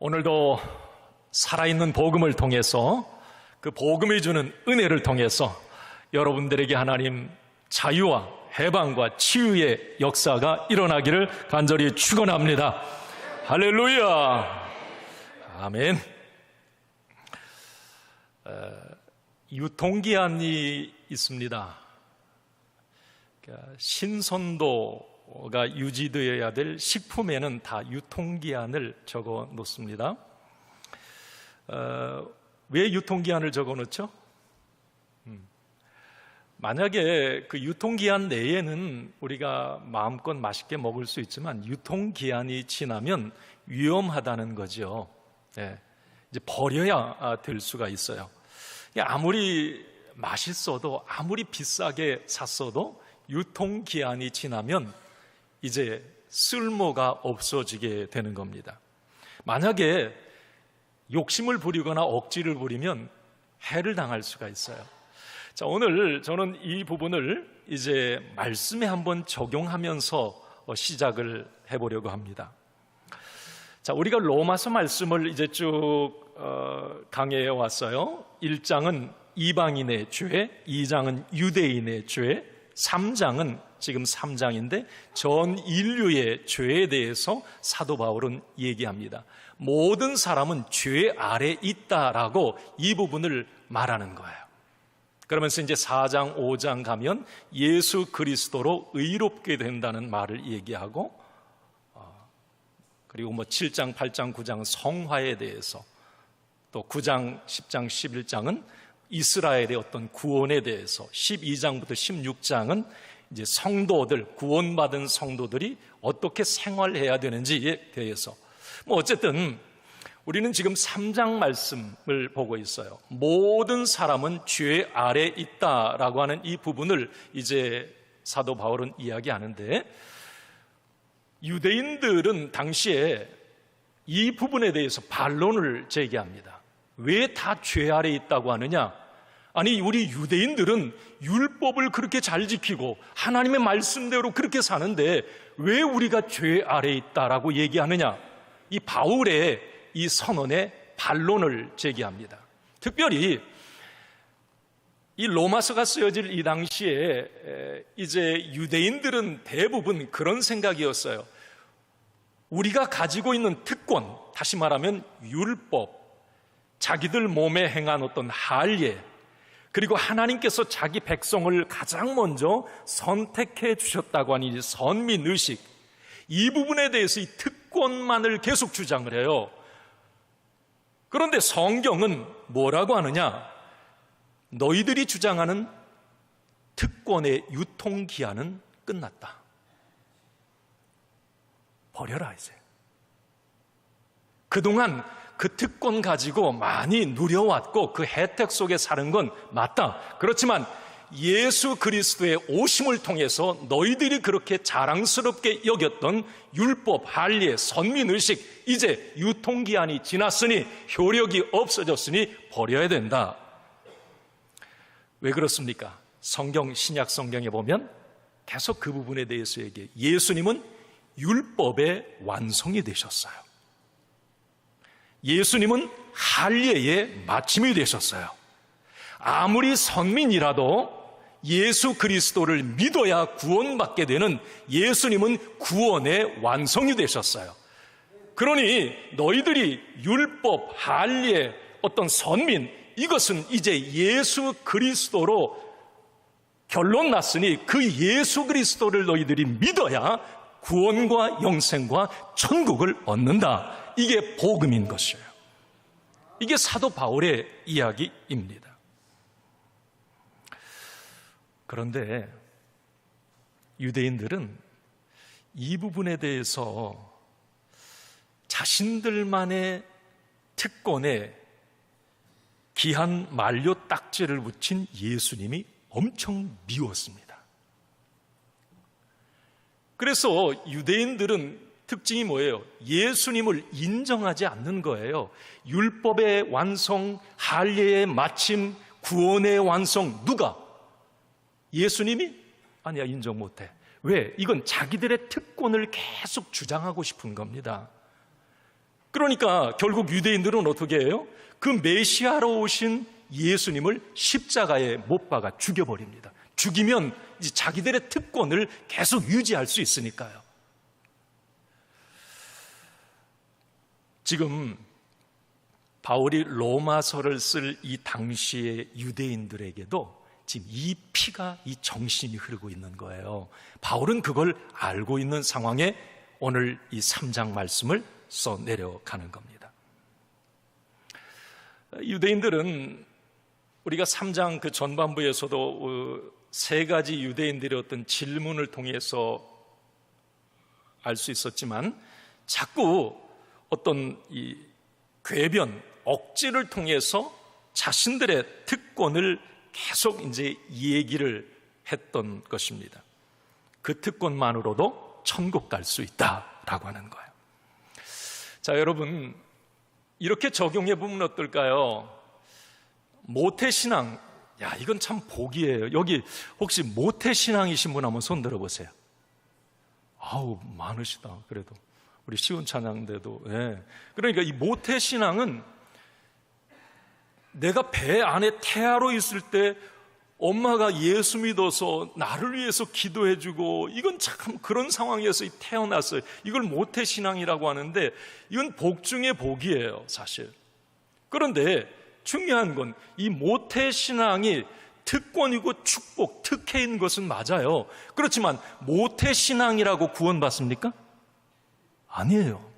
오늘도 살아있는 복음을 통해서 그 복음이 주는 은혜를 통해서 여러분들에게 하나님 자유와 해방과 치유의 역사가 일어나기를 간절히 축원합니다. 할렐루야. 아멘. 유통기한이 있습니다. 신선도가 유지되어야 될 식품에는 다 유통기한을 적어 놓습니다. 왜 유통기한을 적어 놓죠? 만약에 그 유통기한 내에는 우리가 마음껏 맛있게 먹을 수 있지만 유통기한이 지나면 위험하다는 거죠. 이제 버려야 될 수가 있어요. 아무리 맛있어도 아무리 비싸게 샀어도 유통기한이 지나면 이제 쓸모가 없어지게 되는 겁니다. 만약에 욕심을 부리거나 억지를 부리면 해를 당할 수가 있어요. 자, 오늘 저는 이 부분을 이제 말씀에 한번 적용하면서 시작을 해보려고 합니다. 자, 우리가 로마서 말씀을 이제 쭉 강해해 왔어요. 1장은 이방인의 죄, 2장은 유대인의 죄, 3장은 지금 3장인데 전 인류의 죄에 대해서 사도 바울은 얘기합니다. 모든 사람은 죄 아래 있다라고 이 부분을 말하는 거예요. 그러면서 이제 4장, 5장 가면 예수 그리스도로 의롭게 된다는 말을 얘기하고, 그리고 7장, 8장, 9장은 성화에 대해서, 또 9장, 10장, 11장은 이스라엘의 어떤 구원에 대해서, 12장부터 16장은 이제 성도들, 구원받은 성도들이 어떻게 생활해야 되는지에 대해서, 어쨌든 우리는 지금 3장 말씀을 보고 있어요. 모든 사람은 죄 아래 있다라고 하는 이 부분을 이제 사도 바울은 이야기하는데, 유대인들은 당시에 이 부분에 대해서 반론을 제기합니다. 왜 다 죄 아래 있다고 하느냐? 아니, 우리 유대인들은 율법을 그렇게 잘 지키고 하나님의 말씀대로 그렇게 사는데 왜 우리가 죄 아래 있다라고 얘기하느냐? 이 바울의 이 선언에 반론을 제기합니다. 특별히 이 로마서가 쓰여질 이 당시에 이제 유대인들은 대부분 그런 생각이었어요. 우리가 가지고 있는 특권, 다시 말하면 율법, 자기들 몸에 행한 어떤 할례, 그리고 하나님께서 자기 백성을 가장 먼저 선택해 주셨다고 하는 이 선민의식, 이 부분에 대해서 이 특권만을 계속 주장을 해요. 그런데 성경은 뭐라고 하느냐? 너희들이 주장하는 특권의 유통기한은 끝났다. 버려라 이제. 그동안 그 특권 가지고 많이 누려왔고 그 혜택 속에 사는 건 맞다. 그렇지만 예수 그리스도의 오심을 통해서 너희들이 그렇게 자랑스럽게 여겼던 율법, 할례, 선민의식, 이제 유통기한이 지났으니 효력이 없어졌으니 버려야 된다. 왜 그렇습니까? 성경, 신약 성경에 보면 계속 그 부분에 대해서 얘기해요. 예수님은 율법의 완성이 되셨어요. 예수님은 할례의 마침이 되셨어요. 아무리 선민이라도 예수 그리스도를 믿어야 구원받게 되는 예수님은 구원의 완성이 되셨어요. 그러니 너희들이 율법, 할례, 어떤 선민, 이것은 이제 예수 그리스도로 결론 났으니 그 예수 그리스도를 너희들이 믿어야 구원과 영생과 천국을 얻는다. 이게 복음인 것이에요. 이게 사도 바울의 이야기입니다. 그런데 유대인들은 이 부분에 대해서 자신들만의 특권에 기한 만료 딱지를 붙인 예수님이 엄청 미웠습니다. 그래서 유대인들은 특징이 뭐예요? 예수님을 인정하지 않는 거예요. 율법의 완성, 할례의 마침, 구원의 완성, 누가? 예수님이? 아니야, 인정 못해. 왜? 이건 자기들의 특권을 계속 주장하고 싶은 겁니다. 그러니까 결국 유대인들은 어떻게 해요? 그 메시아로 오신 예수님을 십자가에 못 박아 죽여버립니다. 죽이면 이제 자기들의 특권을 계속 유지할 수 있으니까요. 지금 바울이 로마서를 쓸 이 당시의 유대인들에게도 지금 이 피가, 이 정신이 흐르고 있는 거예요. 바울은 그걸 알고 있는 상황에 오늘 이 3장 말씀을 써 내려가는 겁니다. 유대인들은 우리가 3장 그 전반부에서도 세 가지 유대인들의 어떤 질문을 통해서 알 수 있었지만 자꾸 어떤 이 궤변, 억지를 통해서 자신들의 특권을 계속 이제 얘기를 했던 것입니다. 그 특권만으로도 천국 갈 수 있다라고 하는 거예요. 자, 여러분, 이렇게 적용해 보면 어떨까요? 모태신앙, 야, 이건 참 복이에요. 여기 혹시 모태신앙이신 분 한번 손 들어보세요. 아우, 많으시다. 그래도 우리 시온 찬양대도. 예. 그러니까 이 모태신앙은 내가 배 안에 태아로 있을 때 엄마가 예수 믿어서 나를 위해서 기도해주고, 이건 참 그런 상황에서 태어났어요. 이걸 모태신앙이라고 하는데 이건 복 중의 복이에요, 사실. 그런데 중요한 건 이 모태신앙이 특권이고 축복, 특혜인 것은 맞아요. 그렇지만 모태신앙이라고 구원받습니까? 아니에요.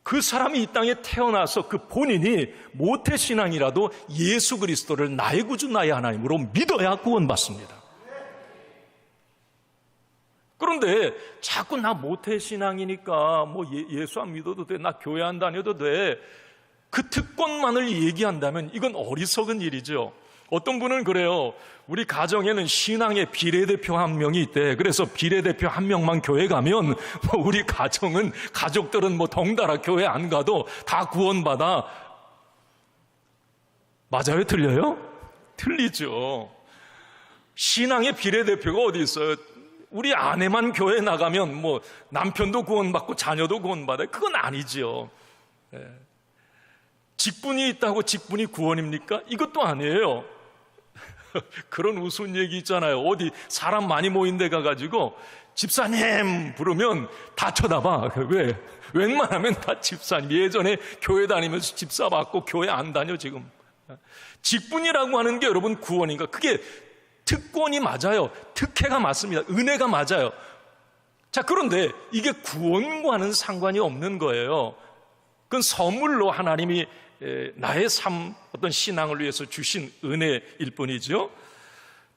그 사람이 이 땅에 태어나서 그 본인이 모태신앙이라도 예수 그리스도를 나의 구주, 나의 하나님으로 믿어야 구원받습니다. 그런데 자꾸 나 모태신앙이니까 뭐 예수 안 믿어도 돼, 나 교회 안 다녀도 돼, 그 특권만을 얘기한다면 이건 어리석은 일이죠. 어떤 분은 그래요. 우리 가정에는 신앙의 비례대표 한 명이 있대. 그래서 비례대표 한 명만 교회 가면 뭐 우리 가정은, 가족들은 뭐 덩달아 교회 안 가도 다 구원받아. 맞아요? 틀려요? 틀리죠. 신앙의 비례대표가 어디 있어요? 우리 아내만 교회 나가면 뭐 남편도 구원받고 자녀도 구원받아요. 그건 아니죠. 직분이 있다고 직분이 구원입니까? 이것도 아니에요. 그런 우스운 얘기 있잖아요. 어디 사람 많이 모인 데 가가지고 집사님 부르면 다 쳐다봐. 왜? 웬만하면 다 집사님. 예전에 교회 다니면서 집사 받고 교회 안 다녀 지금. 직분이라고 하는 게 여러분 구원인가? 그게 특권이 맞아요. 특혜가 맞습니다. 은혜가 맞아요. 자, 그런데 이게 구원과는 상관이 없는 거예요. 그건 선물로 하나님이 나의 삶, 어떤 신앙을 위해서 주신 은혜일 뿐이죠.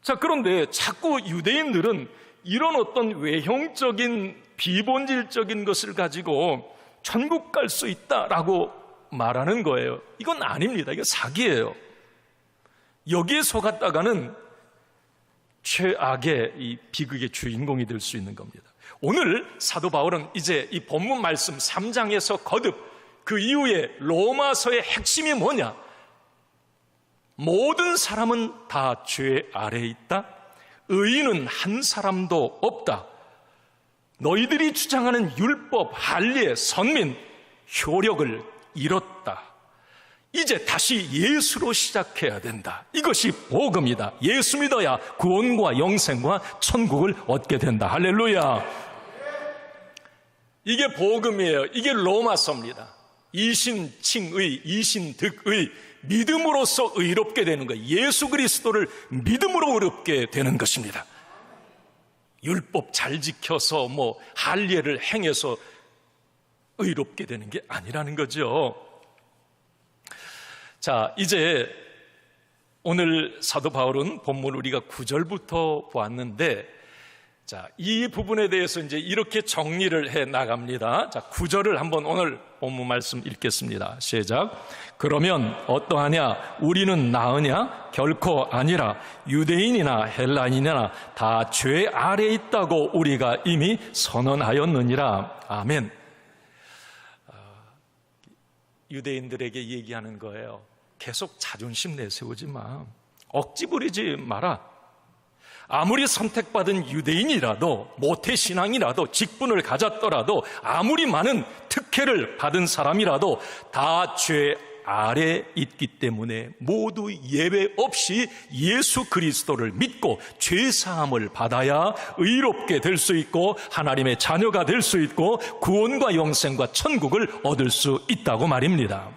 자, 그런데 자꾸 유대인들은 이런 어떤 외형적인 비본질적인 것을 가지고 천국 갈 수 있다라고 말하는 거예요. 이건 아닙니다. 이건 사기예요. 여기에 속았다가는 최악의 이 비극의 주인공이 될 수 있는 겁니다. 오늘 사도 바울은 이제 이 본문 말씀 3장에서 거듭 그 이후에 로마서의 핵심이 뭐냐? 모든 사람은 다 죄 아래에 있다. 의인은 한 사람도 없다. 너희들이 주장하는 율법, 할례, 선민, 효력을 잃었다. 이제 다시 예수로 시작해야 된다. 이것이 복음이다. 예수 믿어야 구원과 영생과 천국을 얻게 된다. 할렐루야. 이게 복음이에요. 이게 로마서입니다. 이신칭의, 이신득의, 믿음으로써 의롭게 되는 거예요. 예수 그리스도를 믿음으로 의롭게 되는 것입니다. 율법 잘 지켜서 뭐 할례를 행해서 의롭게 되는 게 아니라는 거죠. 자, 이제 오늘 사도 바울은 본문 우리가 9절부터 보았는데, 자, 이 부분에 대해서 이제 이렇게 정리를 해 나갑니다. 자, 9절을 한번 오늘 본문 말씀 읽겠습니다. 시작. 그러면 어떠하냐? 우리는 나으냐? 결코 아니라 유대인이나 헬라인이나 다 죄 아래에 있다고 우리가 이미 선언하였느니라. 아멘. 유대인들에게 얘기하는 거예요. 계속 자존심 내세우지 마. 억지 부리지 마라. 아무리 선택받은 유대인이라도, 모태신앙이라도, 직분을 가졌더라도, 아무리 많은 특혜를 받은 사람이라도 다 죄 아래 있기 때문에 모두 예외 없이 예수 그리스도를 믿고 죄 사함을 받아야 의롭게 될 수 있고 하나님의 자녀가 될 수 있고 구원과 영생과 천국을 얻을 수 있다고 말입니다.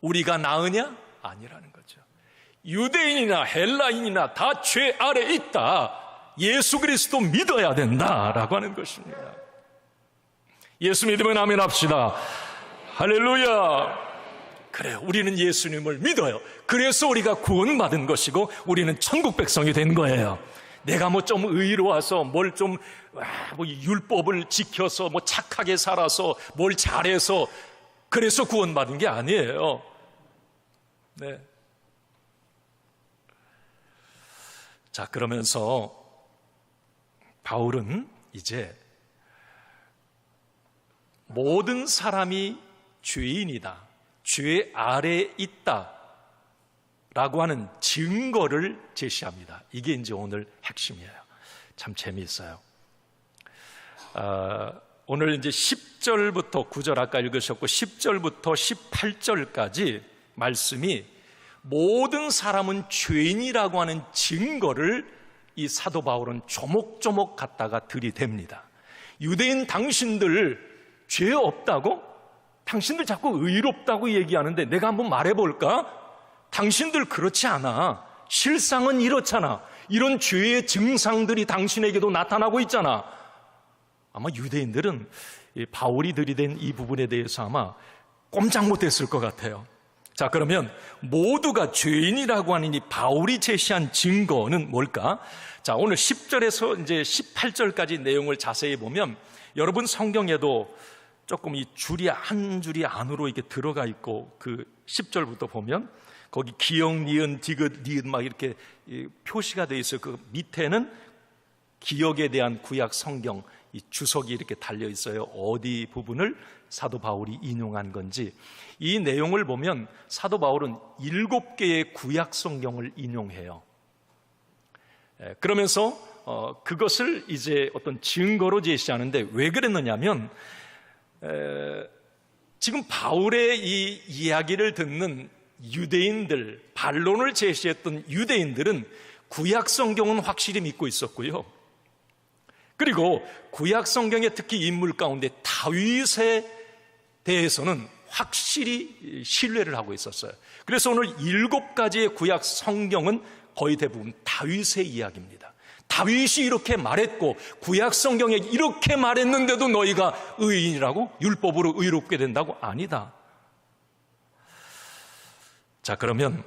우리가 나으냐? 아니라는 거죠. 유대인이나 헬라인이나 다 죄 아래 있다. 예수 그리스도 믿어야 된다라고 하는 것입니다. 예수 믿으면 아멘 합시다. 할렐루야. 그래, 우리는 예수님을 믿어요. 그래서 우리가 구원받은 것이고 우리는 천국 백성이 된 거예요. 내가 뭐 좀 의로워서 뭘 좀 율법을 지켜서 뭐 착하게 살아서 뭘 잘해서 그래서 구원받은 게 아니에요. 네. 자, 그러면서 바울은 이제 모든 사람이 죄인이다, 죄 아래에 있다 라고 하는 증거를 제시합니다. 이게 이제 오늘 핵심이에요. 참 재미있어요. 오늘 이제 10절부터 9절 아까 읽으셨고 10절부터 18절까지 말씀이 모든 사람은 죄인이라고 하는 증거를 이 사도 바울은 조목조목 갖다가 들이댑니다. 유대인 당신들 죄 없다고? 당신들 자꾸 의롭다고 얘기하는데 내가 한번 말해볼까? 당신들 그렇지 않아. 실상은 이렇잖아. 이런 죄의 증상들이 당신에게도 나타나고 있잖아. 아마 유대인들은 바울이 들이댄 이 부분에 대해서 아마 꼼짝 못했을 것 같아요. 자, 그러면 모두가 죄인이라고 하는 이 바울이 제시한 증거는 뭘까? 자, 오늘 10절에서 이제 18절까지 내용을 자세히 보면 여러분 성경에도 조금 이 줄이 한 줄이 안으로 이렇게 들어가 있고 그 10절부터 보면 거기 기역, 니은, 디귿, 니은 막 이렇게 표시가 되어 있어요. 그 밑에는 기역에 대한 구약 성경 이 주석이 이렇게 달려 있어요. 어디 부분을 사도 바울이 인용한 건지. 이 내용을 보면 사도 바울은 7개의 구약 성경을 인용해요. 그러면서 그것을 이제 어떤 증거로 제시하는데 왜 그랬느냐면 지금 바울의 이 이야기를 듣는 유대인들, 반론을 제시했던 유대인들은 구약 성경은 확실히 믿고 있었고요. 그리고 구약 성경의 특히 인물 가운데 다윗에 대해서는 확실히 신뢰를 하고 있었어요. 그래서 오늘 7가지의 구약 성경은 거의 대부분 다윗의 이야기입니다. 다윗이 이렇게 말했고 구약 성경에 이렇게 말했는데도 너희가 의인이라고? 율법으로 의롭게 된다고? 아니다. 자, 그러면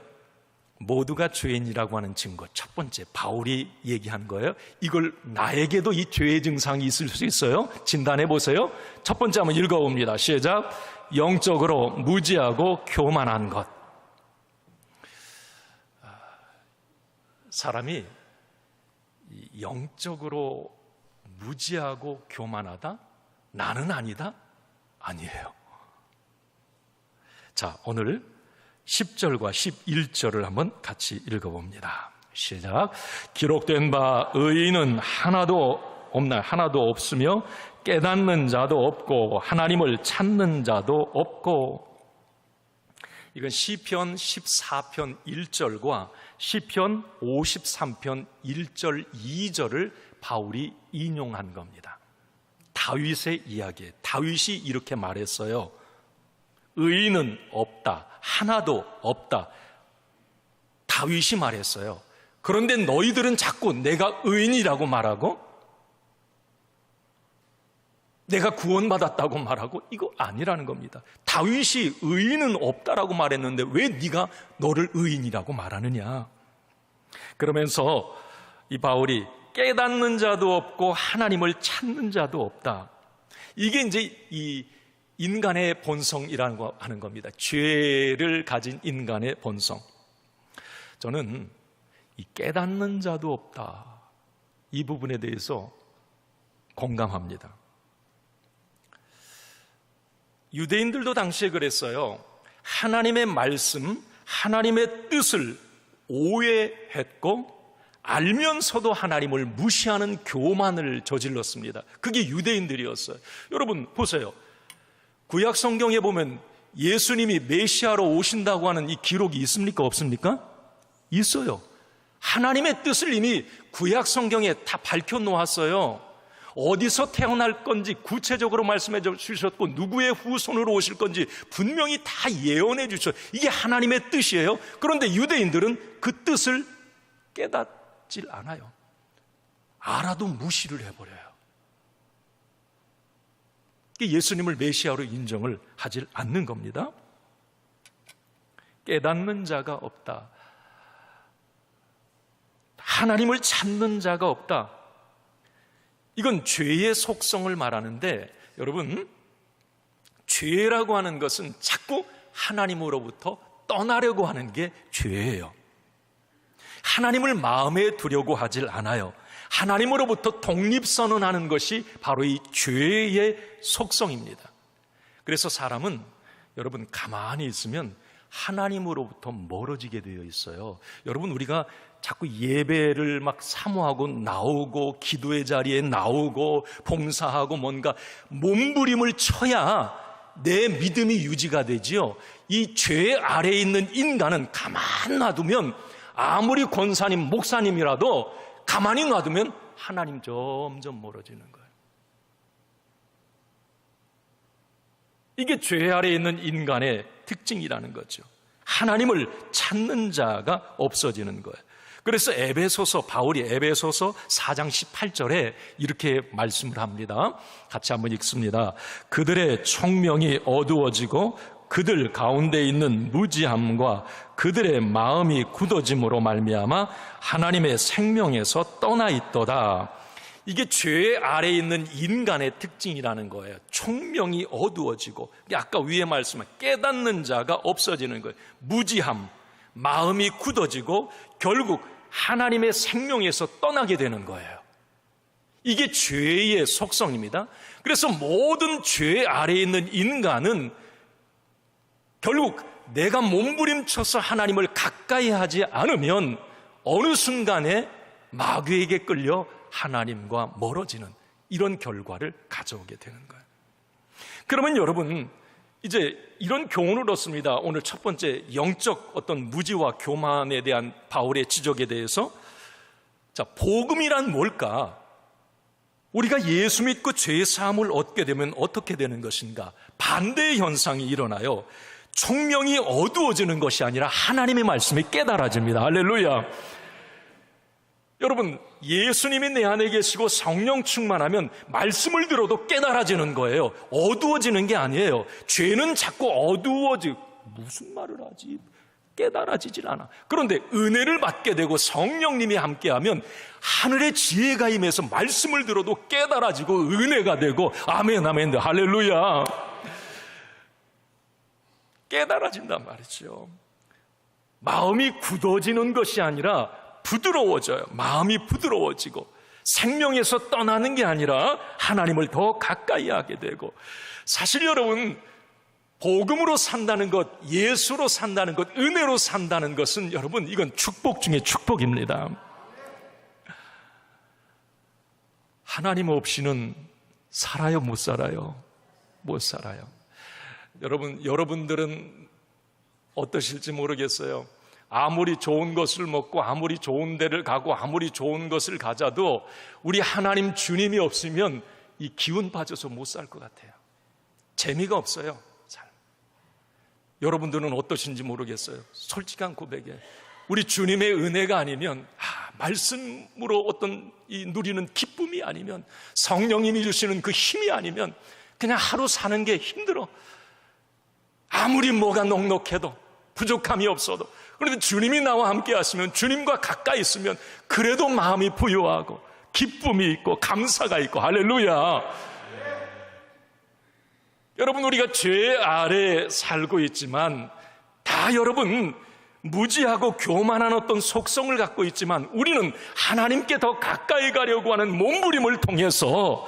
모두가 죄인이라고 하는 증거 첫 번째 바울이 얘기한 거예요. 이걸 나에게도 이 죄의 증상이 있을 수 있어요? 진단해 보세요. 첫 번째 한번 읽어봅니다. 시작. 영적으로 무지하고 교만한 것. 사람이 영적으로 무지하고 교만하다? 나는 아니다? 아니에요. 자, 오늘 10절과 11절을 한번 같이 읽어봅니다. 시작. 기록된 바 의인은 하나도 없나 하나도 없으며 깨닫는 자도 없고 하나님을 찾는 자도 없고. 이건 시편 14편 1절과 시편 53편 1절 2절을 바울이 인용한 겁니다. 다윗의 이야기에 다윗이 이렇게 말했어요. 의인은 없다. 하나도 없다. 다윗이 말했어요. 그런데 너희들은 자꾸 내가 의인이라고 말하고 내가 구원받았다고 말하고 이거 아니라는 겁니다. 다윗이 의인은 없다라고 말했는데 왜 네가 너를 의인이라고 말하느냐. 그러면서 이 바울이 깨닫는 자도 없고 하나님을 찾는 자도 없다. 이게 이제 이 인간의 본성이라는 거 하는 겁니다. 죄를 가진 인간의 본성. 저는 이 깨닫는 자도 없다. 이 부분에 대해서 공감합니다. 유대인들도 당시에 그랬어요. 하나님의 말씀, 하나님의 뜻을 오해했고 알면서도 하나님을 무시하는 교만을 저질렀습니다. 그게 유대인들이었어요. 여러분 보세요. 구약 성경에 보면 예수님이 메시아로 오신다고 하는 이 기록이 있습니까? 없습니까? 있어요. 하나님의 뜻을 이미 구약 성경에 다 밝혀놓았어요. 어디서 태어날 건지 구체적으로 말씀해 주셨고 누구의 후손으로 오실 건지 분명히 다 예언해 주셨어요. 이게 하나님의 뜻이에요. 그런데 유대인들은 그 뜻을 깨닫질 않아요. 알아도 무시를 해버려요. 예수님을 메시아로 인정을 하질 않는 겁니다. 깨닫는 자가 없다. 하나님을 찾는 자가 없다. 이건 죄의 속성을 말하는데 여러분, 죄라고 하는 것은 자꾸 하나님으로부터 떠나려고 하는 게 죄예요. 하나님을 마음에 두려고 하질 않아요. 하나님으로부터 독립선언하는 것이 바로 이 죄의 속성입니다. 그래서 사람은 여러분 가만히 있으면 하나님으로부터 멀어지게 되어 있어요. 여러분, 우리가 자꾸 예배를 막 사모하고 나오고 기도의 자리에 나오고 봉사하고 뭔가 몸부림을 쳐야 내 믿음이 유지가 되지요. 이 죄 아래에 있는 인간은 가만 놔두면 아무리 권사님, 목사님이라도 가만히 놔두면 하나님 점점 멀어지는 거예요. 이게 죄 아래에 있는 인간의 특징이라는 거죠. 하나님을 찾는 자가 없어지는 거예요. 그래서 바울이 에베소서 4장 18절에 이렇게 말씀을 합니다. 같이 한번 읽습니다. 그들의 총명이 어두워지고 그들 가운데 있는 무지함과 그들의 마음이 굳어짐으로 말미암아 하나님의 생명에서 떠나 있도다. 이게 죄 아래에 있는 인간의 특징이라는 거예요. 총명이 어두워지고, 아까 위에 말씀한 깨닫는 자가 없어지는 거예요. 무지함, 마음이 굳어지고 결국 하나님의 생명에서 떠나게 되는 거예요. 이게 죄의 속성입니다. 그래서 모든 죄 아래에 있는 인간은 결국 내가 몸부림쳐서 하나님을 가까이 하지 않으면 어느 순간에 마귀에게 끌려 하나님과 멀어지는 이런 결과를 가져오게 되는 거예요. 그러면 여러분, 이제 이런 교훈을 얻습니다. 오늘 첫 번째 영적 어떤 무지와 교만에 대한 바울의 지적에 대해서. 자, 복음이란 뭘까? 우리가 예수 믿고 죄 사함을 얻게 되면 어떻게 되는 것인가? 반대의 현상이 일어나요. 총명이 어두워지는 것이 아니라 하나님의 말씀이 깨달아집니다. 할렐루야. 여러분, 예수님이 내 안에 계시고 성령 충만하면 말씀을 들어도 깨달아지는 거예요. 어두워지는 게 아니에요. 죄는 자꾸 무슨 말을 하지? 깨달아지질 않아. 그런데 은혜를 받게 되고 성령님이 함께하면 하늘의 지혜가 임해서 말씀을 들어도 깨달아지고 은혜가 되고, 아멘 아멘, 할렐루야. 깨달아진단 말이죠. 마음이 굳어지는 것이 아니라 부드러워져요. 마음이 부드러워지고 생명에서 떠나는 게 아니라 하나님을 더 가까이 하게 되고. 사실 여러분, 복음으로 산다는 것, 예수로 산다는 것, 은혜로 산다는 것은 여러분, 이건 축복 중에 축복입니다. 하나님 없이는 살아요, 못 살아요? 못 살아요. 여러분들은 어떠실지 모르겠어요. 아무리 좋은 것을 먹고 아무리 좋은 데를 가고 아무리 좋은 것을 가져도 우리 하나님 주님이 없으면 이 기운 빠져서 못 살 것 같아요. 재미가 없어요. 잘. 여러분들은 어떠신지 모르겠어요. 솔직한 고백에 우리 주님의 은혜가 아니면, 말씀으로 어떤 이 누리는 기쁨이 아니면, 성령님이 주시는 그 힘이 아니면 그냥 하루 사는 게 힘들어. 아무리 뭐가 넉넉해도, 부족함이 없어도. 그런데 주님이 나와 함께 하시면, 주님과 가까이 있으면 그래도 마음이 부유하고 기쁨이 있고 감사가 있고. 할렐루야. 여러분, 우리가 죄 아래에 살고 있지만 다 여러분 무지하고 교만한 어떤 속성을 갖고 있지만 우리는 하나님께 더 가까이 가려고 하는 몸부림을 통해서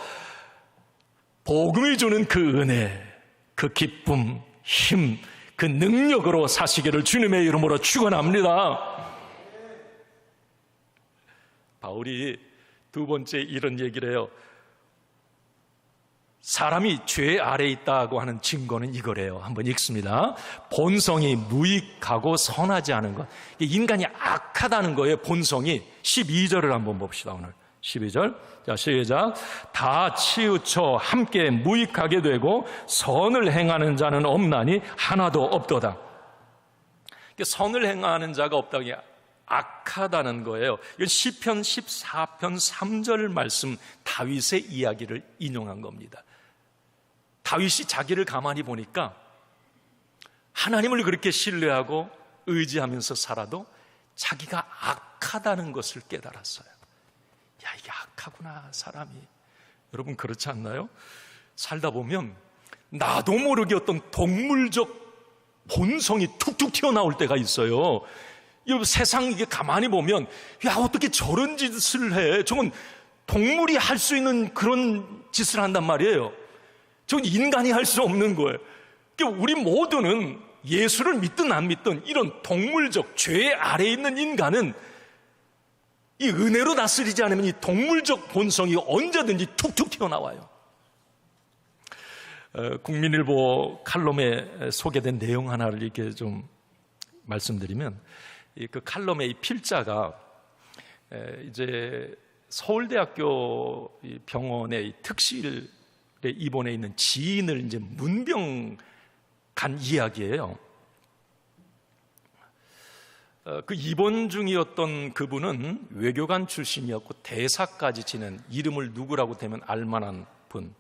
복음이 주는 그 은혜, 그 기쁨, 힘, 그 능력으로 사시기를 주님의 이름으로 축원합니다. 바울이 두 번째 이런 얘기를 해요. 사람이 죄 아래에 있다고 하는 증거는 이거래요. 한번 읽습니다. 본성이 무익하고 선하지 않은 것. 인간이 악하다는 거예요. 본성이. 12절을 한번 봅시다. 오늘 12절. 자, 시작. 다 치우쳐 함께 무익하게 되고 선을 행하는 자는 없나니 하나도 없도다. 선을 행하는 자가 없다고 악하다는 거예요. 이건 시편 14편 3절 말씀, 다윗의 이야기를 인용한 겁니다. 다윗이 자기를 가만히 보니까 하나님을 그렇게 신뢰하고 의지하면서 살아도 자기가 악하다는 것을 깨달았어요. 야, 이게 악하구나, 사람이. 여러분 그렇지 않나요? 살다 보면 나도 모르게 어떤 동물적 본성이 툭툭 튀어나올 때가 있어요. 세상 이게 가만히 보면 야, 어떻게 저런 짓을 해? 저건 동물이 할 수 있는 그런 짓을 한단 말이에요. 저건 인간이 할 수 없는 거예요. 그러니까 우리 모두는 예수를 믿든 안 믿든 이런 동물적 죄 아래에 있는 인간은 이 은혜로 다스리지 않으면 이 동물적 본성이 언제든지 툭툭 튀어나와요. 국민일보 칼럼에 소개된 내용 하나를 이렇게 좀 말씀드리면, 그 칼럼의 이 필자가 이제 서울대학교 병원의 특실에 입원해 있는 지인을 이제 문병 간 이야기예요. 그 입원 중이었던 그분은 외교관 출신이었고 대사까지 지낸, 이름을 누구라고 되면 알만한 분.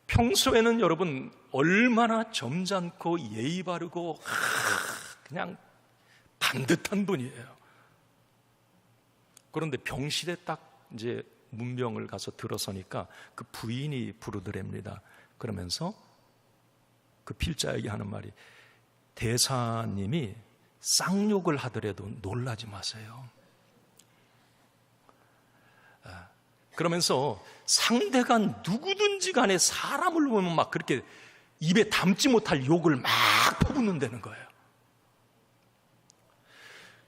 평소에는 여러분 얼마나 점잖고 예의 바르고 그냥 반듯한 분이에요. 그런데 병실에 딱 이제 문병을 가서 들어서니까 그 부인이 부르더랍니다. 그러면서 그 필자에게 하는 말이, 대사님이 쌍욕을 하더라도 놀라지 마세요. 그러면서 상대가 누구든지 간에 사람을 보면 막 그렇게 입에 담지 못할 욕을 막 퍼붓는다는 거예요.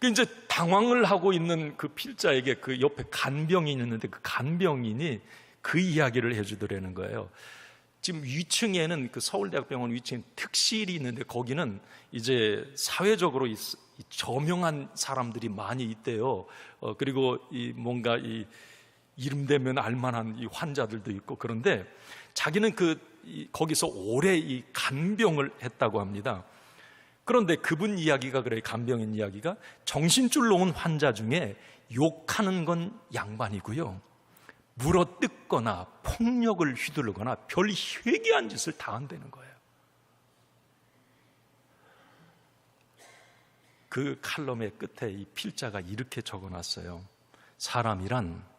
이제 당황을 하고 있는 그 필자에게 그 옆에 간병인이 있는데 그 간병인이 그 이야기를 해주더라는 거예요. 지금 위층에는 그 서울대학병원 위층에 특실이 있는데 거기는 이제 사회적으로 저명한 사람들이 많이 있대요. 그리고 뭔가 이름되면 알만한 이 환자들도 있고, 그런데 자기는 거기서 오래 이 간병을 했다고 합니다. 그런데 그분 이야기가 그래요. 간병인 이야기가, 정신줄로 온 환자 중에 욕하는 건 양반이고요, 물어뜯거나 폭력을 휘두르거나 별 회개한 짓을 다 한다는 거예요. 그 칼럼의 끝에 이 필자가 이렇게 적어놨어요. 사람이란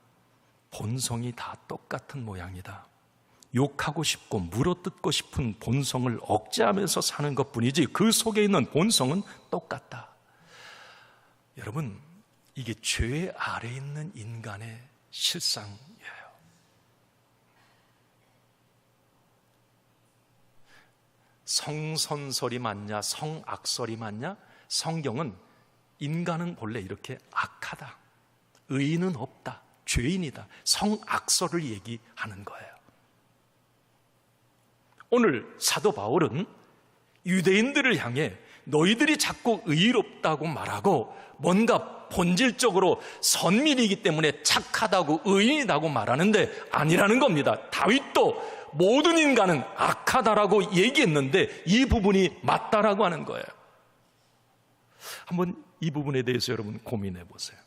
본성이 다 똑같은 모양이다. 욕하고 싶고 물어뜯고 싶은 본성을 억제하면서 사는 것뿐이지 그 속에 있는 본성은 똑같다. 여러분, 이게 죄 아래에 있는 인간의 실상이에요. 성선설이 맞냐, 성악설이 맞냐? 성경은 인간은 본래 이렇게 악하다, 의인은 없다, 죄인이다, 성악설을 얘기하는 거예요. 오늘 사도 바울은 유대인들을 향해 너희들이 자꾸 의롭다고 말하고 뭔가 본질적으로 선민이기 때문에 착하다고 의인이라고 말하는데 아니라는 겁니다. 다윗도 모든 인간은 악하다라고 얘기했는데 이 부분이 맞다라고 하는 거예요. 한번 이 부분에 대해서 여러분 고민해 보세요.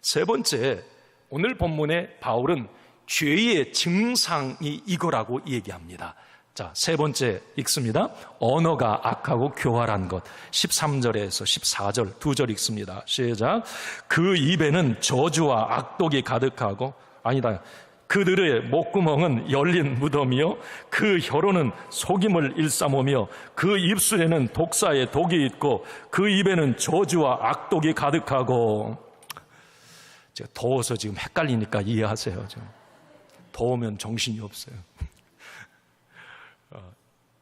세 번째, 오늘 본문에 바울은 죄의 증상이 이거라고 얘기합니다. 자, 세 번째 읽습니다. 언어가 악하고 교활한 것. 13절에서 14절 두 절 읽습니다. 시작. 그 입에는 저주와 악독이 가득하고, 아니다, 그들의 목구멍은 열린 무덤이요 그 혀로는 속임을 일삼으며 그 입술에는 독사의 독이 있고 그 입에는 저주와 악독이 가득하고. 제가 더워서 지금 헷갈리니까 이해하세요. 더우면 정신이 없어요.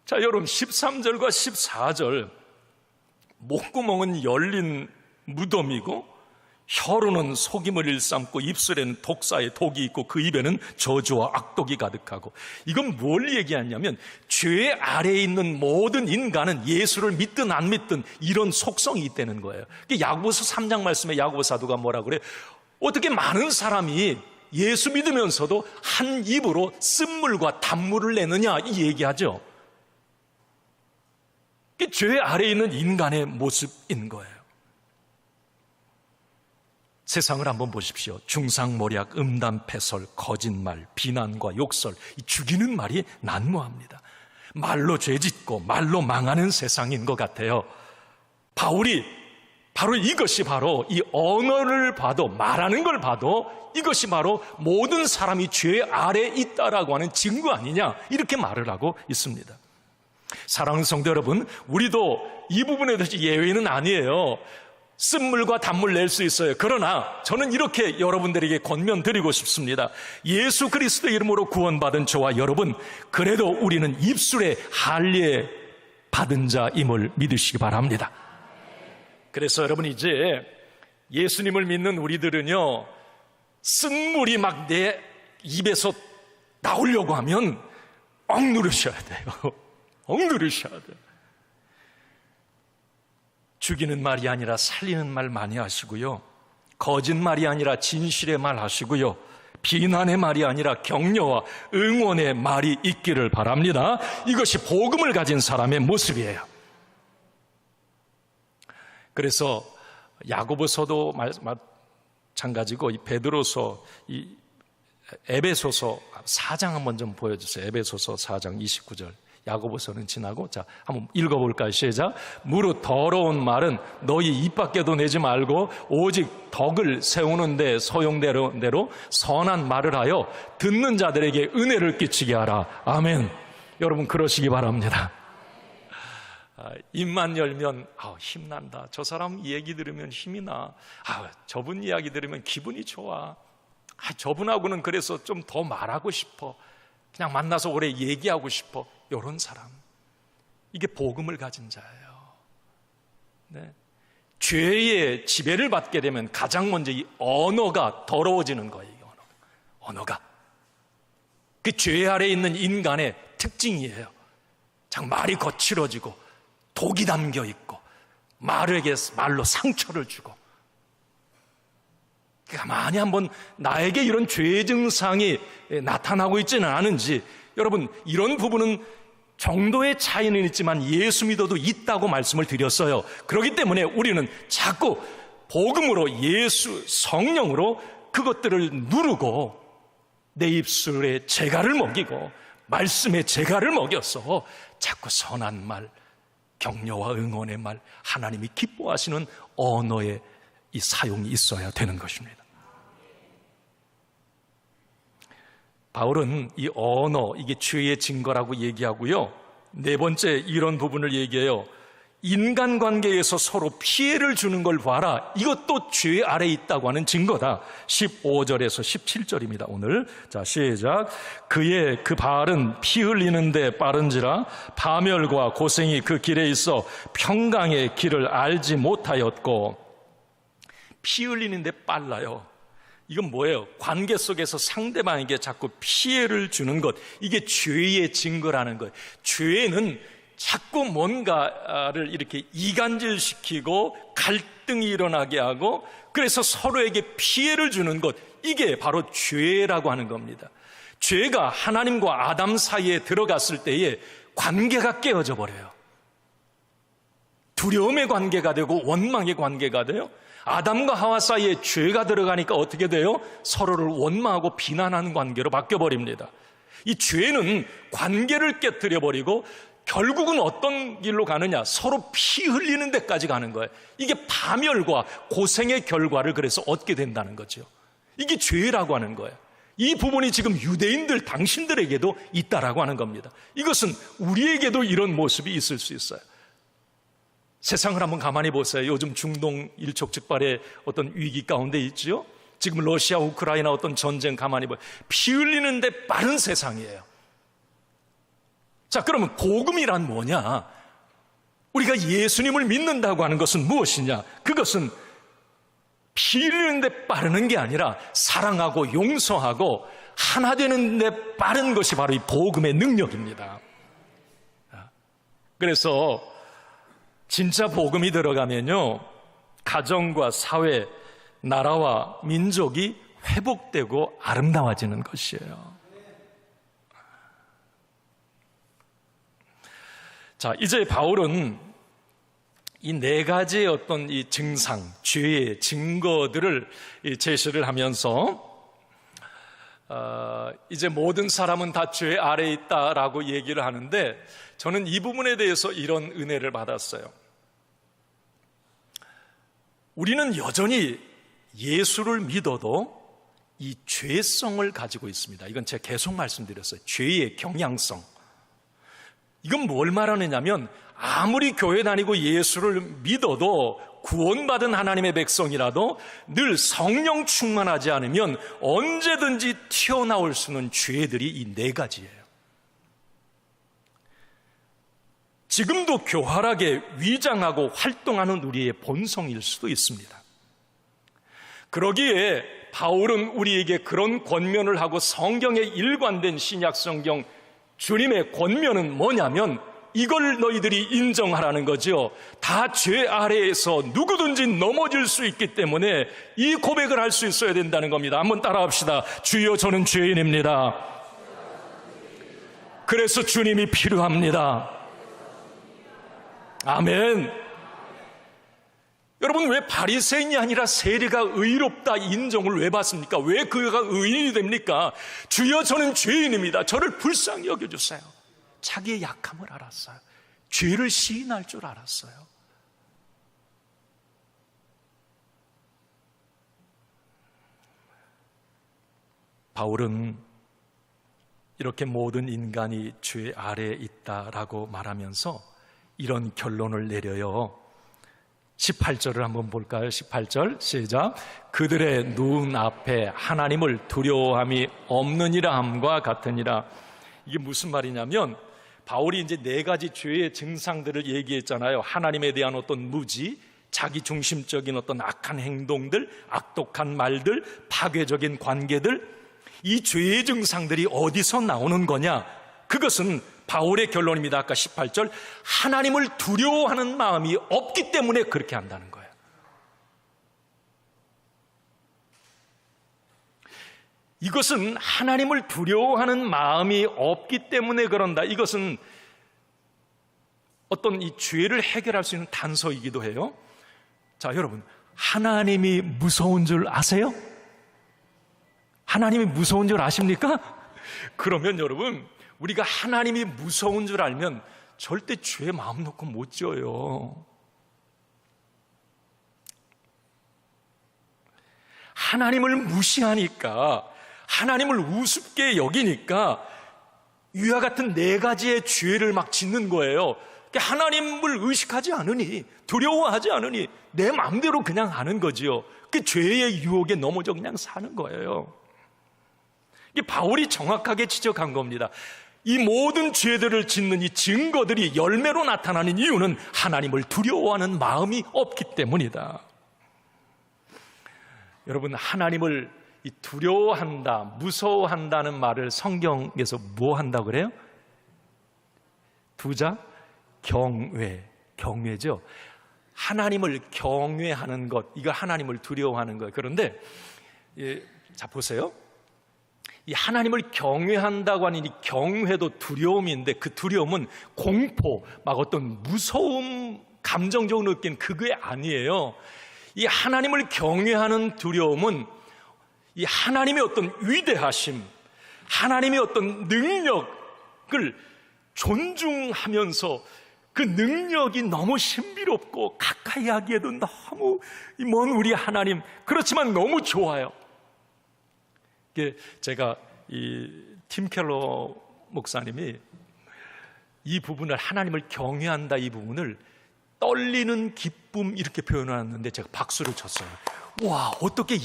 자, 여러분 13절과 14절, 목구멍은 열린 무덤이고 혀로는 속임을 일삼고 입술에는 독사의 독이 있고 그 입에는 저주와 악독이 가득하고. 이건 뭘 얘기하냐면 죄 아래에 있는 모든 인간은 예수를 믿든 안 믿든 이런 속성이 있다는 거예요. 야고보서 3장 말씀에 야고보 사도가 뭐라 그래요? 어떻게 많은 사람이 예수 믿으면서도 한 입으로 쓴물과 단물을 내느냐 이 얘기하죠. 죄 아래에 있는 인간의 모습인 거예요. 세상을 한번 보십시오. 중상모략, 음담, 패설, 거짓말, 비난과 욕설, 죽이는 말이 난무합니다. 말로 죄짓고 말로 망하는 세상인 것 같아요. 바울이 바로 이것이 바로 이 언어를 봐도, 말하는 걸 봐도 이것이 바로 모든 사람이 죄 아래에 있다라고 하는 증거 아니냐, 이렇게 말을 하고 있습니다. 사랑하는 성도 여러분, 우리도 이 부분에 대해서 예외는 아니에요. 쓴물과 단물 낼 수 있어요. 그러나 저는 이렇게 여러분들에게 권면드리고 싶습니다. 예수 그리스도의 이름으로 구원받은 저와 여러분, 그래도 우리는 입술에 할례 받은 자임을 믿으시기 바랍니다. 그래서 여러분, 이제 예수님을 믿는 우리들은요, 쓴물이 막 내 입에서 나오려고 하면 억누르셔야 돼요. 억누르셔야 돼요. 죽이는 말이 아니라 살리는 말 많이 하시고요, 거짓말이 아니라 진실의 말 하시고요, 비난의 말이 아니라 격려와 응원의 말이 있기를 바랍니다. 이것이 복음을 가진 사람의 모습이에요. 그래서 야고보서도 마찬가지고 이 베드로서, 이 에베소서 4장 한번 좀 보여주세요. 에베소서 4장 29절. 야고보서는 지나고, 자, 한번 읽어볼까요? 시작. 무릇 더러운 말은 너희 입 밖에도 내지 말고 오직 덕을 세우는데 소용대로 선한 말을 하여 듣는 자들에게 은혜를 끼치게 하라. 아멘. 여러분, 그러시기 바랍니다. 입만 열면 힘난다. 저 사람 얘기 들으면 힘이 나. 저분 이야기 들으면 기분이 좋아. 저분하고는 그래서 좀 더 말하고 싶어. 그냥 만나서 오래 얘기하고 싶어. 이런 사람, 이게 복음을 가진 자예요. 네. 죄의 지배를 받게 되면 가장 먼저 이 언어가 더러워지는 거예요. 언어가 그 죄 아래에 있는 인간의 특징이에요. 참 말이 거칠어지고 독이 담겨 있고 말로 상처를 주고. 가만히 한번 나에게 이런 죄 증상이 나타나고 있지는 않은지, 여러분, 이런 부분은 정도의 차이는 있지만 예수 믿어도 있다고 말씀을 드렸어요. 그렇기 때문에 우리는 자꾸 복음으로, 예수 성령으로 그것들을 누르고 내 입술에 재갈을 먹이고 말씀에 재갈을 먹여서 자꾸 선한 말, 격려와 응원의 말, 하나님이 기뻐하시는 언어의 이 사용이 있어야 되는 것입니다. 바울은 이 언어, 이게 죄의 증거라고 얘기하고요, 네 번째 이런 부분을 얘기해요. 인간관계에서 서로 피해를 주는 걸 봐라. 이것도 죄 아래에 있다고 하는 증거다. 15절에서 17절입니다 오늘. 자, 시작. 그 발은 피 흘리는데 빠른지라 파멸과 고생이 그 길에 있어 평강의 길을 알지 못하였고. 피 흘리는데 빨라요. 이건 뭐예요? 관계 속에서 상대방에게 자꾸 피해를 주는 것, 이게 죄의 증거라는 거예요. 죄는 자꾸 뭔가를 이렇게 이간질시키고 갈등이 일어나게 하고, 그래서 서로에게 피해를 주는 것, 이게 바로 죄라고 하는 겁니다. 죄가 하나님과 아담 사이에 들어갔을 때에 관계가 깨어져 버려요. 두려움의 관계가 되고 원망의 관계가 돼요. 아담과 하와 사이에 죄가 들어가니까 어떻게 돼요? 서로를 원망하고 비난하는 관계로 바뀌어버립니다. 이 죄는 관계를 깨뜨려버리고 결국은 어떤 길로 가느냐? 서로 피 흘리는 데까지 가는 거예요. 이게 파멸과 고생의 결과를 그래서 얻게 된다는 거죠. 이게 죄라고 하는 거예요. 이 부분이 지금 유대인들 당신들에게도 있다라고 하는 겁니다. 이것은 우리에게도 이런 모습이 있을 수 있어요. 세상을 한번 가만히 보세요. 요즘 중동 일촉즉발의 어떤 위기 가운데 있죠. 지금 러시아 우크라이나 어떤 전쟁 가만히 보세요. 피 흘리는데 빠른 세상이에요. 자, 그러면 복음이란 뭐냐? 우리가 예수님을 믿는다고 하는 것은 무엇이냐? 그것은 피 흘리는 데 빠르는 게 아니라 사랑하고 용서하고 하나 되는 데 빠른 것이 바로 이 복음의 능력입니다. 그래서 진짜 복음이 들어가면요, 가정과 사회, 나라와 민족이 회복되고 아름다워지는 것이에요. 자, 이제 바울은 이 네 가지의 어떤 이 증상, 죄의 증거들을 제시를 하면서 이제 모든 사람은 다 죄 아래에 있다라고 얘기를 하는데, 저는 이 부분에 대해서 이런 은혜를 받았어요. 우리는 여전히 예수를 믿어도 이 죄성을 가지고 있습니다. 이건 제가 계속 말씀드렸어요. 죄의 경향성. 이건 뭘 말하느냐면, 아무리 교회 다니고 예수를 믿어도 구원받은 하나님의 백성이라도 늘 성령 충만하지 않으면 언제든지 튀어나올 수 있는 죄들이 이 네 가지예요. 지금도 교활하게 위장하고 활동하는 우리의 본성일 수도 있습니다. 그러기에 바울은 우리에게 그런 권면을 하고, 성경에 일관된 신약 성경 주님의 권면은 뭐냐면 이걸 너희들이 인정하라는 거죠. 다 죄 아래에서 누구든지 넘어질 수 있기 때문에 이 고백을 할 수 있어야 된다는 겁니다. 한번 따라합시다. 주여, 저는 죄인입니다. 그래서 주님이 필요합니다. 아멘. 여러분, 왜 바리새인이 아니라 세리가 의롭다 인정을 왜 받습니까? 왜 그가 의인이 됩니까? 주여, 저는 죄인입니다. 저를 불쌍히 여겨주세요. 자기의 약함을 알았어요. 죄를 시인할 줄 알았어요. 바울은 이렇게 모든 인간이 죄 아래에 있다라고 말하면서 이런 결론을 내려요. 18절을 한번 볼까요? 18절 시작. 그들의 눈 앞에 하나님을 두려워함이 없느니라 함과 같으니라. 이게 무슨 말이냐면, 바울이 이제 네 가지 죄의 증상들을 얘기했잖아요. 하나님에 대한 어떤 무지, 자기 중심적인 어떤 악한 행동들, 악독한 말들, 파괴적인 관계들, 이 죄의 증상들이 어디서 나오는 거냐? 그것은 바울의 결론입니다. 아까 18절, 하나님을 두려워하는 마음이 없기 때문에 그렇게 한다는 거예요. 이것은 하나님을 두려워하는 마음이 없기 때문에 그런다. 이것은 어떤 이 죄를 해결할 수 있는 단서이기도 해요. 자, 여러분, 하나님이 무서운 줄 아세요? 하나님이 무서운 줄 아십니까? 그러면 여러분, 우리가 하나님이 무서운 줄 알면 절대 죄에 마음 놓고 못 지어요. 하나님을 무시하니까, 하나님을 우습게 여기니까 위와 같은 네 가지의 죄를 막 짓는 거예요. 하나님을 의식하지 않으니, 두려워하지 않으니 내 마음대로 그냥 하는 거지요. 그 죄의 유혹에 넘어져 그냥 사는 거예요. 이게 바울이 정확하게 지적한 겁니다. 이 모든 죄들을 짓는 이 증거들이 열매로 나타나는 이유는 하나님을 두려워하는 마음이 없기 때문이다. 여러분, 하나님을 두려워한다, 무서워한다는 말을 성경에서 뭐 한다고 그래요? 두자, 경외죠. 하나님을 경외하는 것, 이거 하나님을 두려워하는 것. 그런데 자, 보세요. 이 하나님을 경외한다고 하는 이 경외도 두려움인데, 그 두려움은 공포, 막 어떤 무서움, 감정적으로 느낀 그게 아니에요. 이 하나님을 경외하는 두려움은 이 하나님의 어떤 위대하심, 하나님의 어떤 능력을 존중하면서 그 능력이 너무 신비롭고 가까이 하기에도 너무 먼 우리 하나님, 그렇지만 너무 좋아요. 제가 이 팀 켈러 목사님이 이 부분을, 하나님을 경외한다, 이 부분을 떨리는 기쁨 이렇게 표현하는데 제가 박수를 쳤어요. 와, 어떻게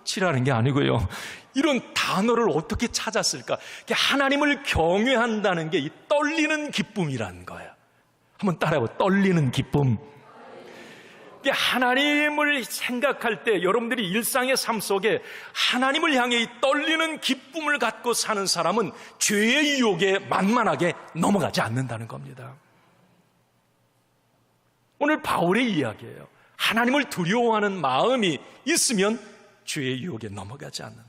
치라는 게 아니고요. 이런 단어를 어떻게 찾았을까? 하나님을 경외한다는 게 이 떨리는 기쁨이라는 거예요. 한번 따라해보세요. 떨리는 기쁨. 하나님을 생각할 때 여러분들이 일상의 삶 속에 하나님을 향해 이 떨리는 기쁨을 갖고 사는 사람은 죄의 유혹에 만만하게 넘어가지 않는다는 겁니다. 오늘 바울의 이야기예요. 하나님을 두려워하는 마음이 있으면 죄의 유혹에 넘어가지 않는다.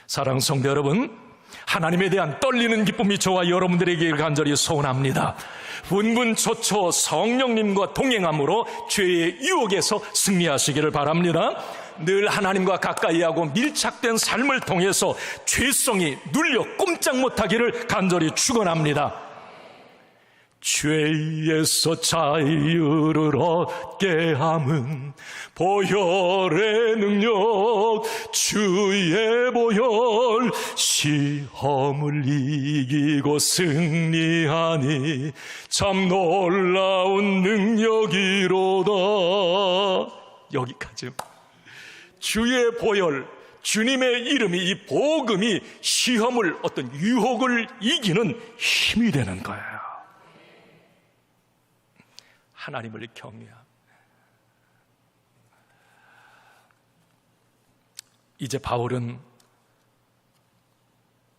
사랑하는 성도 여러분, 하나님에 대한 떨리는 기쁨이 저와 여러분들에게 간절히 소원합니다. 분분초초 성령님과 동행함으로 죄의 유혹에서 승리하시기를 바랍니다. 늘 하나님과 가까이하고 밀착된 삶을 통해서 죄성이 눌려 꼼짝 못하기를 간절히 축원합니다. 죄에서 자유를 얻게 함은 보혈의 능력, 주의 보혈, 시험을 이기고 승리하니 참 놀라운 능력이로다. 여기까지. 주의 보혈, 주님의 이름이, 이 복음이 시험을, 어떤 유혹을 이기는 힘이 되는 거예요. 하나님을 경외함. 이제 바울은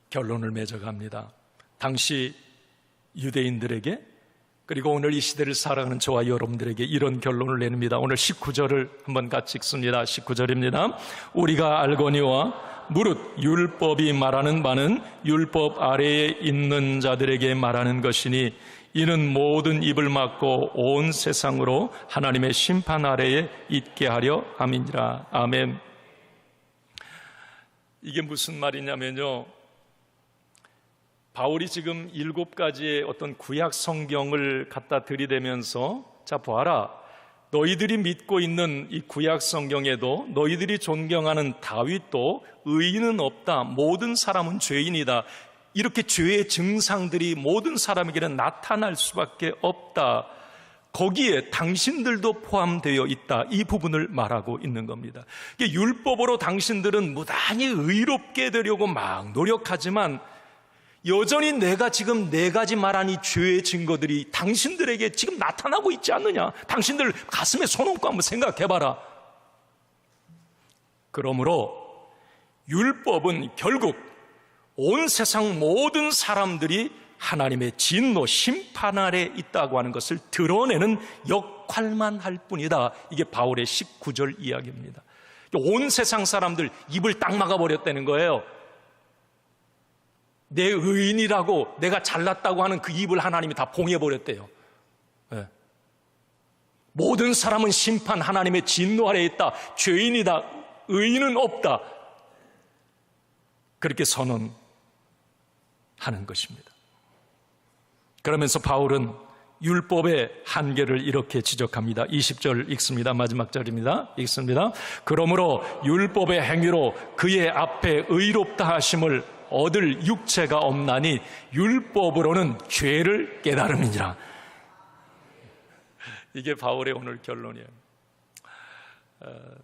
결론을 맺어갑니다. 당시 유대인들에게, 그리고 오늘 이 시대를 살아가는 저와 여러분들에게 이런 결론을 내립니다. 오늘 19절을 한번 같이 읽습니다. 19절입니다. 우리가 알거니와 무릇 율법이 말하는 바는 율법 아래에 있는 자들에게 말하는 것이니 이는 모든 입을 막고 온 세상으로 하나님의 심판 아래에 있게 하려 함이니라. 아멘. 이게 무슨 말이냐면요, 바울이 지금 7가지의 어떤 구약 성경을 갖다 들이대면서, 자 보아라, 너희들이 믿고 있는 이 구약 성경에도 너희들이 존경하는 다윗도 의인은 없다, 모든 사람은 죄인이다, 이렇게 죄의 증상들이 모든 사람에게는 나타날 수밖에 없다, 거기에 당신들도 포함되어 있다, 이 부분을 말하고 있는 겁니다. 율법으로 당신들은 무단히 의롭게 되려고 막 노력하지만 여전히 내가 지금 4가지 말한 이 죄의 증거들이 당신들에게 지금 나타나고 있지 않느냐. 당신들 가슴에 손 얹고 한번 생각해봐라. 그러므로 율법은 결국 온 세상 모든 사람들이 하나님의 진노, 심판 아래 있다고 하는 것을 드러내는 역할만 할 뿐이다. 이게 바울의 19절 이야기입니다. 온 세상 사람들 입을 딱 막아버렸다는 거예요. 내 의인이라고 내가 잘났다고 하는 그 입을 하나님이 다 봉해버렸대요. 네. 모든 사람은 심판, 하나님의 진노 아래에 있다, 죄인이다, 의인은 없다, 그렇게 선언하는 것입니다. 그러면서 바울은 율법의 한계를 이렇게 지적합니다. 20절 읽습니다. 마지막 절입니다. 읽습니다. 그러므로 율법의 행위로 그의 앞에 의롭다 하심을 얻을 육체가 없나니 율법으로는 죄를 깨달음이니라. 이게 바울의 오늘 결론이에요.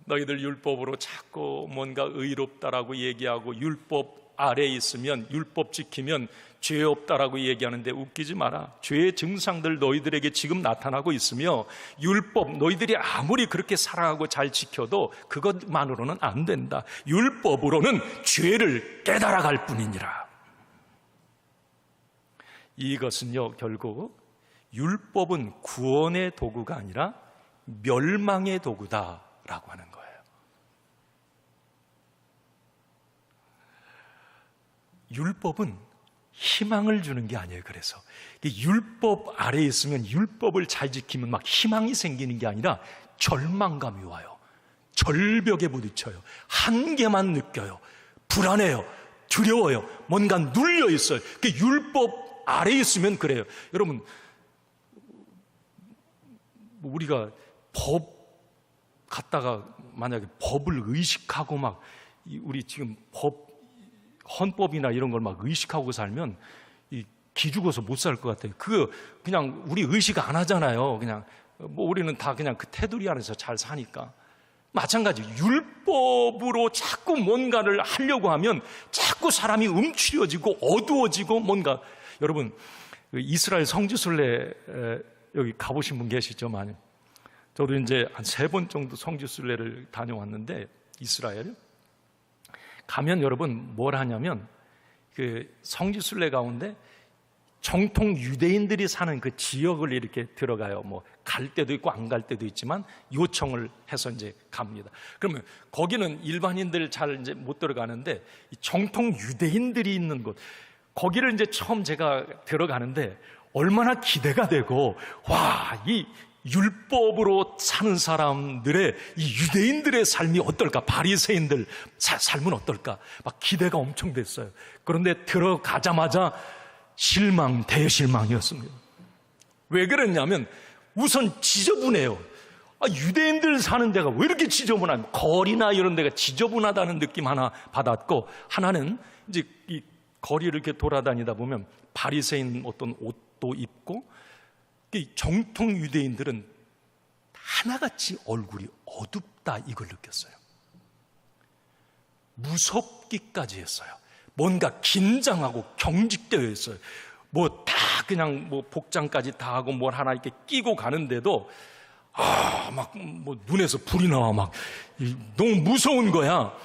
너희들 율법으로 자꾸 뭔가 의롭다라고 얘기하고 율법 아래에 있으면, 율법 지키면 죄 없다라고 얘기하는데 웃기지 마라. 죄의 증상들 너희들에게 지금 나타나고 있으며 율법 너희들이 아무리 그렇게 사랑하고 잘 지켜도 그것만으로는 안 된다. 율법으로는 죄를 깨달아갈 뿐이니라. 이것은요, 결국 율법은 구원의 도구가 아니라 멸망의 도구다라고 하는 거예요. 율법은 희망을 주는 게 아니에요. 그래서 율법 아래에 있으면, 율법을 잘 지키면 막 희망이 생기는 게 아니라 절망감이 와요. 절벽에 부딪혀요. 한계만 느껴요. 불안해요. 두려워요. 뭔가 눌려 있어요. 율법 아래에 있으면 그래요. 여러분, 우리가 법 갖다가 만약에 법을 의식하고 막 우리 지금 헌법이나 이런 걸 막 의식하고 살면 기죽어서 못 살 것 같아요. 그거 그냥 우리 의식 안 하잖아요. 그냥 우리는 다 그냥 그 테두리 안에서 잘 사니까. 마찬가지, 율법으로 자꾸 뭔가를 하려고 하면 자꾸 사람이 움츠려지고 어두워지고 뭔가. 여러분, 이스라엘 성지순례 여기 가보신 분 계시죠? 많이. 저도 이제 한 3번 정도 성지순례를 다녀왔는데, 이스라엘 가면 여러분 뭘 하냐면, 그 성지순례 가운데 정통 유대인들이 사는 그 지역을 이렇게 들어가요. 뭐 갈 때도 있고 안 갈 때도 있지만 요청을 해서 이제 갑니다. 그러면 거기는 일반인들 잘 이제 못 들어가는데, 이 정통 유대인들이 있는 곳, 거기를 이제 처음 제가 들어가는데 얼마나 기대가 되고, 와, 이 율법으로 사는 사람들의 이 유대인들의 삶이 어떨까, 바리새인들 삶은 어떨까, 막 기대가 엄청 됐어요. 그런데 들어가자마자 대실망이었습니다. 왜 그랬냐면 우선 지저분해요. 유대인들 사는 데가 왜 이렇게 지저분하냐, 거리나 이런 데가 지저분하다는 느낌 하나 받았고, 하나는 이제 이 거리를 이렇게 돌아다니다 보면 바리새인 어떤 옷도 입고, 정통 유대인들은 하나같이 얼굴이 어둡다, 이걸 느꼈어요. 무섭기까지 했어요. 뭔가 긴장하고 경직되어 있어요. 뭐 다 그냥 뭐 복장까지 다 하고 뭘 하나 이렇게 끼고 가는데도 막 뭐 눈에서 불이 나와, 막 너무 무서운 거야.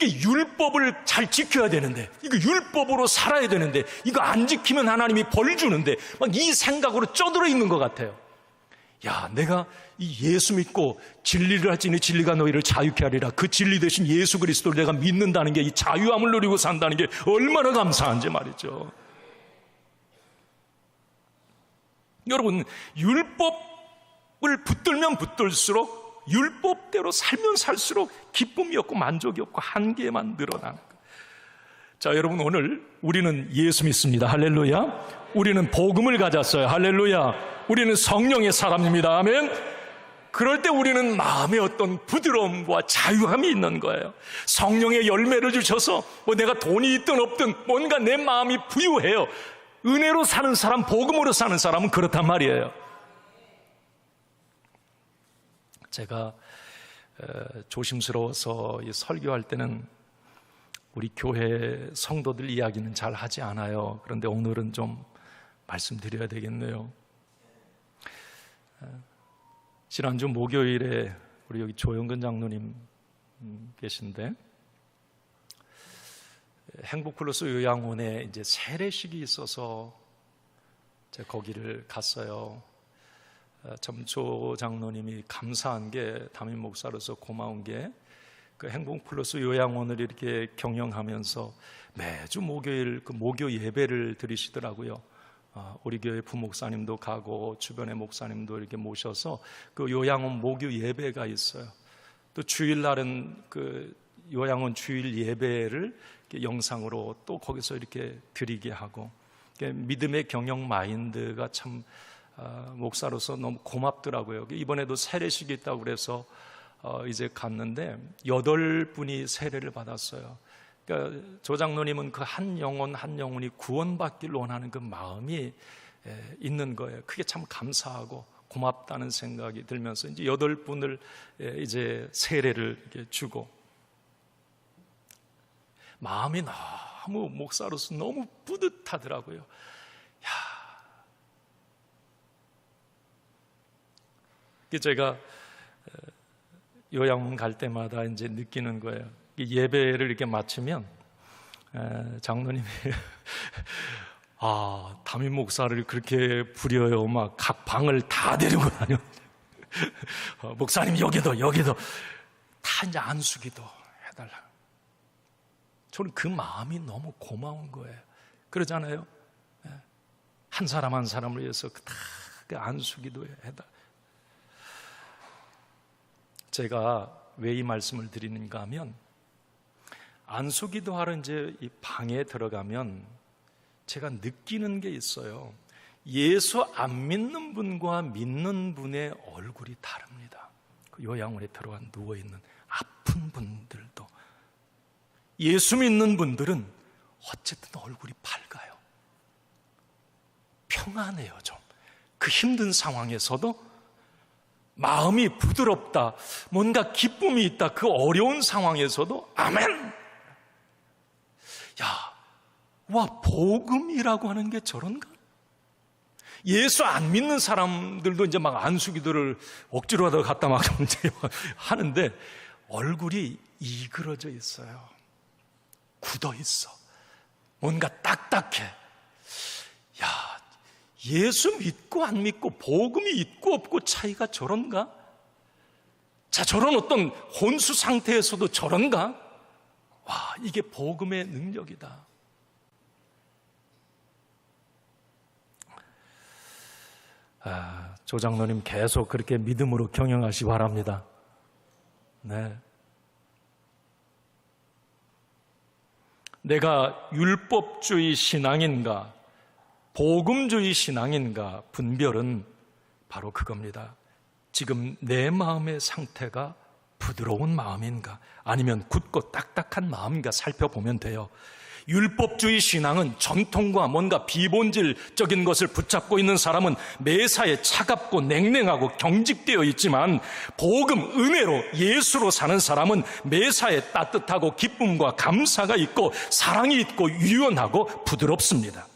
율법을 잘 지켜야 되는데, 이거 율법으로 살아야 되는데, 이거 안 지키면 하나님이 벌 주는데, 막 이 생각으로 쪄들어 있는 것 같아요. 야, 내가 이 예수 믿고 진리를 할지니 진리가 너희를 자유케 하리라. 그 진리 대신 예수 그리스도를 내가 믿는다는 게, 이 자유함을 누리고 산다는 게 얼마나 감사한지 말이죠. 여러분, 율법을 붙들면 붙들수록, 율법대로 살면 살수록 기쁨이 없고 만족이 없고 한계만 늘어나는 거예요. 자, 여러분, 오늘 우리는 예수 믿습니다. 할렐루야. 우리는 복음을 가졌어요. 할렐루야. 우리는 성령의 사람입니다. 아멘. 그럴 때 우리는 마음에 어떤 부드러움과 자유함이 있는 거예요. 성령의 열매를 주셔서 뭐 내가 돈이 있든 없든 뭔가 내 마음이 부유해요. 은혜로 사는 사람, 복음으로 사는 사람은 그렇단 말이에요. 제가 조심스러워서 설교할 때는 우리 교회 성도들 이야기는 잘 하지 않아요. 그런데 오늘은 좀 말씀드려야 되겠네요. 지난주 목요일에 우리 여기 조영근 장로님 계신데, 행복플러스 요양원에 이제 세례식이 있어서 제가 거기를 갔어요. 참 조 장로님이 감사한 게, 담임 목사로서 고마운 게, 그 행복플러스 요양원을 이렇게 경영하면서 매주 목요일 그 목요 예배를 드리시더라고요. 우리 교회 부목사님도 가고 주변의 목사님도 이렇게 모셔서 그 요양원 목요 예배가 있어요. 또 주일날은 그 요양원 주일 예배를 영상으로 또 거기서 이렇게 드리게 하고, 믿음의 경영 마인드가 참 목사로서 너무 고맙더라고요. 이번에도 세례식이 있다고 그래서 이제 갔는데 8분이 세례를 받았어요. 그러니까 조 장로님은 그 한 영혼이 구원받기를 원하는 그 마음이 있는 거예요. 그게 참 감사하고 고맙다는 생각이 들면서 이제 8분을 이제 세례를 이렇게 주고, 마음이 너무 목사로서 너무 뿌듯하더라고요. 야, 제가 요양원 갈 때마다 이제 느끼는 거예요. 예배를 이렇게 마치면 장로님이 담임 목사를 그렇게 부려요. 막 각 방을 다 데리고 다녀. 목사님 여기도 다 이제 안수기도 해달라. 저는 그 마음이 너무 고마운 거예요. 그러잖아요. 한 사람 한 사람을 위해서 다 안수기도 해달라. 제가 왜 이 말씀을 드리는가 하면, 안수기도 하러 이제 이 방에 들어가면 제가 느끼는 게 있어요. 예수 안 믿는 분과 믿는 분의 얼굴이 다릅니다. 그 요양원에 들어가 누워있는 아픈 분들도, 예수 믿는 분들은 어쨌든 얼굴이 밝아요. 평안해요. 좀 그 힘든 상황에서도 마음이 부드럽다, 뭔가 기쁨이 있다. 그 어려운 상황에서도 아멘. 야, 와, 복음이라고 하는 게 저런가? 예수 안 믿는 사람들도 이제 막 안수기도를 억지로 하다가 갖다 막 하는데 얼굴이 이그러져 있어요. 굳어 있어. 뭔가 딱딱해. 야, 예수 믿고 안 믿고 복음이 있고 없고 차이가 저런가? 자, 저런 어떤 혼수 상태에서도 저런가? 와, 이게 복음의 능력이다. 조 장로님 계속 그렇게 믿음으로 경영하시 바랍니다. 네. 내가 율법주의 신앙인가, 복음주의 신앙인가 분별은 바로 그겁니다. 지금 내 마음의 상태가 부드러운 마음인가 아니면 굳고 딱딱한 마음인가 살펴보면 돼요. 율법주의 신앙은 전통과 뭔가 비본질적인 것을 붙잡고 있는 사람은 매사에 차갑고 냉랭하고 경직되어 있지만 복음, 은혜로 예수로 사는 사람은 매사에 따뜻하고 기쁨과 감사가 있고 사랑이 있고 유연하고 부드럽습니다.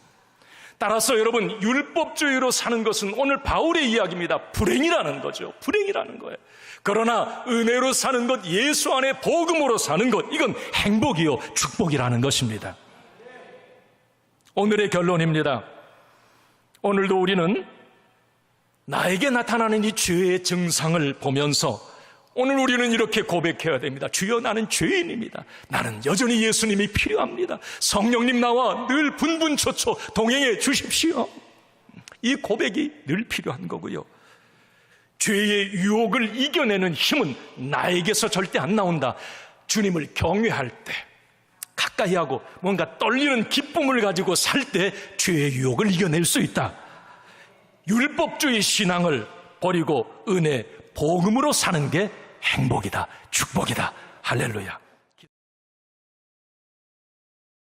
따라서 여러분, 율법주의로 사는 것은 오늘 바울의 이야기입니다. 불행이라는 거죠. 불행이라는 거예요. 그러나 은혜로 사는 것, 예수 안에 복음으로 사는 것, 이건 행복이요 축복이라는 것입니다. 오늘의 결론입니다. 오늘도 우리는 나에게 나타나는 이 죄의 증상을 보면서 오늘 우리는 이렇게 고백해야 됩니다. 주여, 나는 죄인입니다. 나는 여전히 예수님이 필요합니다. 성령님 나와 늘 분분초초 동행해 주십시오. 이 고백이 늘 필요한 거고요. 죄의 유혹을 이겨내는 힘은 나에게서 절대 안 나온다. 주님을 경외할 때, 가까이 하고 뭔가 떨리는 기쁨을 가지고 살 때 죄의 유혹을 이겨낼 수 있다. 율법주의 신앙을 버리고 은혜, 복음으로 사는 게 행복이다, 축복이다. 할렐루야.